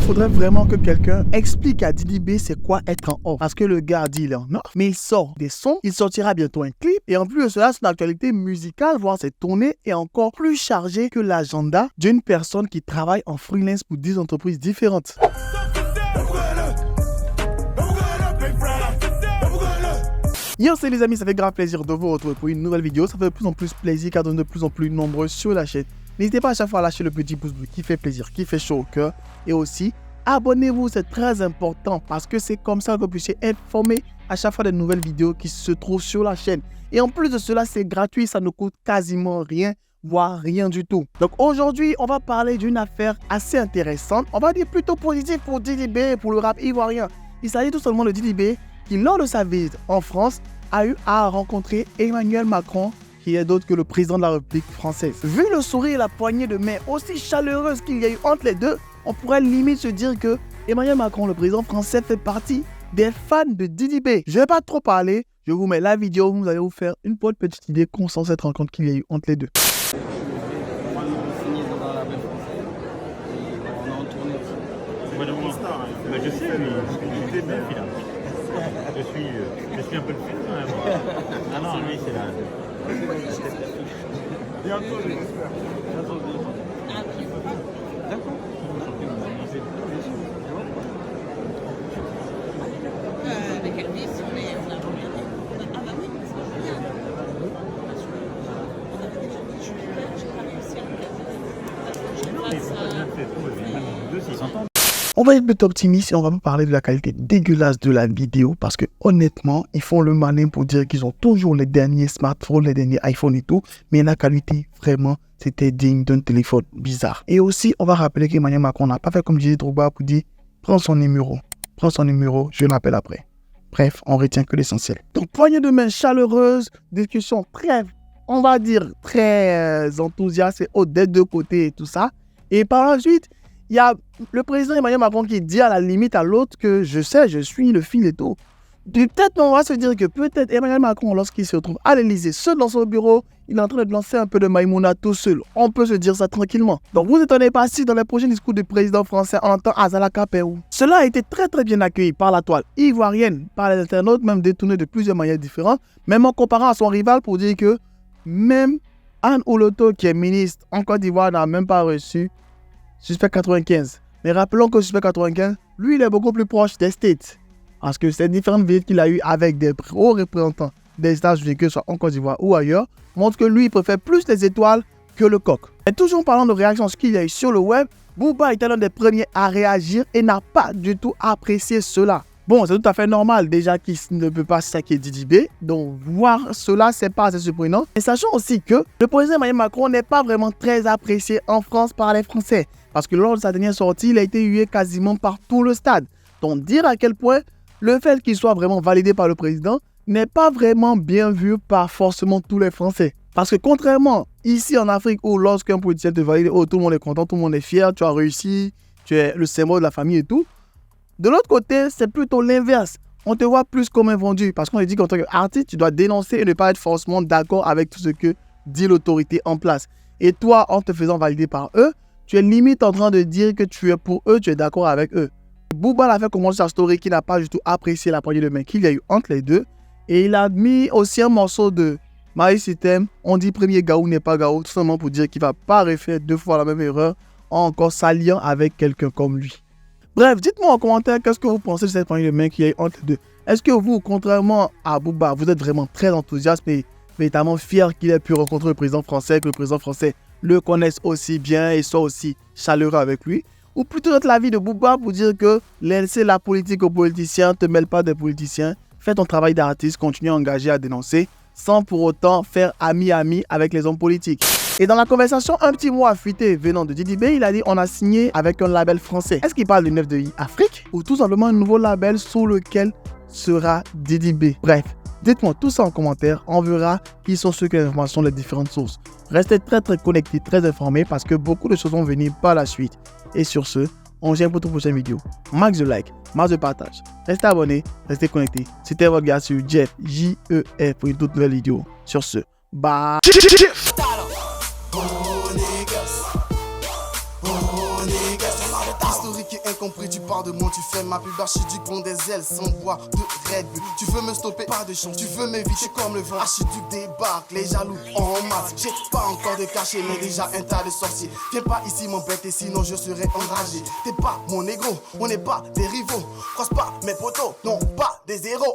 faudrait vraiment que quelqu'un explique à Didi B c'est quoi être en off. Parce que le gars dit il est en off, mais il sort des sons, il sortira bientôt un clip. Et en plus de cela, son actualité musicale, voire ses tournées, est encore plus chargée que l'agenda d'une personne qui travaille en freelance pour 10 entreprises différentes. Yo, c'est les amis, ça fait grave plaisir de vous retrouver pour une nouvelle vidéo. Ça fait de plus en plus plaisir car on est de plus en plus nombreux sur la chaîne. N'hésitez pas à chaque fois à lâcher le petit pouce bleu qui fait plaisir, qui fait chaud au cœur. Et aussi, abonnez-vous, c'est très important parce que c'est comme ça que vous puissiez être informé à chaque fois des nouvelles vidéos qui se trouvent sur la chaîne. Et en plus de cela, c'est gratuit, ça ne coûte quasiment rien, voire rien du tout. Donc aujourd'hui, on va parler d'une affaire assez intéressante. On va dire plutôt positive pour Didi B, pour le rap ivoirien. Il s'agit tout simplement de Didi B qui, lors de sa visite en France, a eu à rencontrer Emmanuel Macron, qui est d'autre que le président de la République française. Vu le sourire et la poignée de main aussi chaleureuse qu'il y a eu entre les deux, on pourrait limite se dire que Emmanuel Macron, le président français, fait partie des fans de Didi B. Je ne vais pas trop parler, je vous mets la vidéo, vous allez vous faire une bonne petite idée concernant cette rencontre qu'il y a eu entre les deux. Je sais, mais j'étais bien film. Je suis un peu le film quand même. Ah non, lui c'est là. Bientôt, j'espère. D'accord. Avec Elvis, on a regardé. Ah bah oui, parce que je viens. On avait déjà dit, j'ai pas réussi à regarder. Non, mais ils ont pas bien fait. Deux, s'ils s'entendent. On va être plutôt optimiste et on va pas parler de la qualité dégueulasse de la vidéo parce que honnêtement, ils font le malin pour dire qu'ils ont toujours les derniers smartphones, les derniers iPhones et tout, mais la qualité, vraiment, c'était digne d'un téléphone bizarre. Et aussi, on va rappeler qu'Emmanuel Macron n'a pas fait comme Didier Drogba pour dire « Prends son numéro, je l'appelle après ». Bref, on retient que l'essentiel. Donc, poignée de main chaleureuse, discussion très, on va dire, très enthousiaste et haute des deux côtés et tout ça. Et par la suite, il y a le président Emmanuel Macron qui dit à la limite à l'autre que je sais, je suis le fil et tout. Peut-être on va se dire que peut-être Emmanuel Macron, lorsqu'il se retrouve à l'Élysée, seul dans son bureau, il est en train de lancer un peu de Maïmouna tout seul. On peut se dire ça tranquillement. Donc vous étonnez pas si dans les prochains discours du président français, on entend Azala Kapéou. Cela a été très bien accueilli par la toile ivoirienne, par les internautes, même détourné de plusieurs manières différentes, même en comparant à son rival pour dire que même Anne Oloto, qui est ministre en Côte d'Ivoire, n'a même pas reçu Suspect 95. Mais rappelons que Suspect 95, lui, il est beaucoup plus proche des States. Parce que ces différentes visites qu'il a eues avec des hauts représentants des États-Unis, que ce soit en Côte d'Ivoire ou ailleurs, montrent que lui, il préfère plus les étoiles que le coq. Et toujours en parlant de réactions, ce qu'il y a eu sur le web, Booba était l'un des premiers à réagir et n'a pas du tout apprécié cela. Bon, c'est tout à fait normal déjà qu'il ne peut pas saquer Didi B, donc voir cela, c'est pas assez surprenant. Et sachant aussi que le président Emmanuel Macron n'est pas vraiment très apprécié en France par les Français. Parce que lors de sa dernière sortie, il a été hué quasiment par tout le stade. Donc dire à quel point le fait qu'il soit vraiment validé par le président n'est pas vraiment bien vu par forcément tous les Français. Parce que contrairement ici en Afrique où lorsqu'un politicien te valide, oh, tout le monde est content, tout le monde est fier, tu as réussi, tu es le symbole de la famille et tout. De l'autre côté, c'est plutôt l'inverse. On te voit plus comme un vendu parce qu'on te dit qu'en tant qu'artiste, tu dois dénoncer et ne pas être forcément d'accord avec tout ce que dit l'autorité en place. Et toi, en te faisant valider par eux, tu es limite en train de dire que tu es pour eux, tu es d'accord avec eux. Booba l'a fait commencer sa story qui n'a pas du tout apprécié la poignée de main qu'il y a eu entre les deux. Et il a mis aussi un morceau de Maïs System. On dit premier Gaou n'est pas Gaou, tout simplement pour dire qu'il ne va pas refaire deux fois la même erreur en encore s'alliant avec quelqu'un comme lui. Bref, dites-moi en commentaire qu'est-ce que vous pensez de cette poignée de main qu'il y a eu entre les deux. Est-ce que vous, contrairement à Booba, vous êtes vraiment très enthousiaste et véritablement fier qu'il ait pu rencontrer le président français, que le président français le connaisse aussi bien et soit aussi chaleureux avec lui? Ou plutôt être l'avis de Booba pour dire que laissez la politique aux politiciens, ne te mêle pas des politiciens, fais ton travail d'artiste, continue à engager, à dénoncer, sans pour autant faire ami-ami avec les hommes politiques. Et dans la conversation, un petit mot a fuité venant de Didi B, il a dit on a signé avec un label français. Est-ce qu'il parle du 9 de I Afrique ou tout simplement un nouveau label sous lequel sera Didi B? Bref, dites-moi tout ça en commentaire, on verra qui sont ceux qui ont l'information, les différentes sources. Restez très connectés, très informés parce que beaucoup de choses vont venir par la suite. Et sur ce, on se retrouve pour une prochaine vidéo. Max de like, max de partage. Restez abonnés, restez connectés. C'était votre gars sur Jeff, J-E-F pour une toute nouvelle vidéo. Sur ce, bye. Historique incompris, tu parles de moi, tu fais ma pub, archiduc prend des ailes sans boire de Red Bull. Tu veux me stopper, pas de chance, tu veux m'éviter comme le vent. Archiduc débarque, les jaloux en masse. J'ai pas encore de cachet, mais déjà un tas de sorciers. Viens pas ici m'embêter, sinon je serai enragé. T'es pas mon négro, on n'est pas des rivaux. Croise pas mes potos, non pas des héros.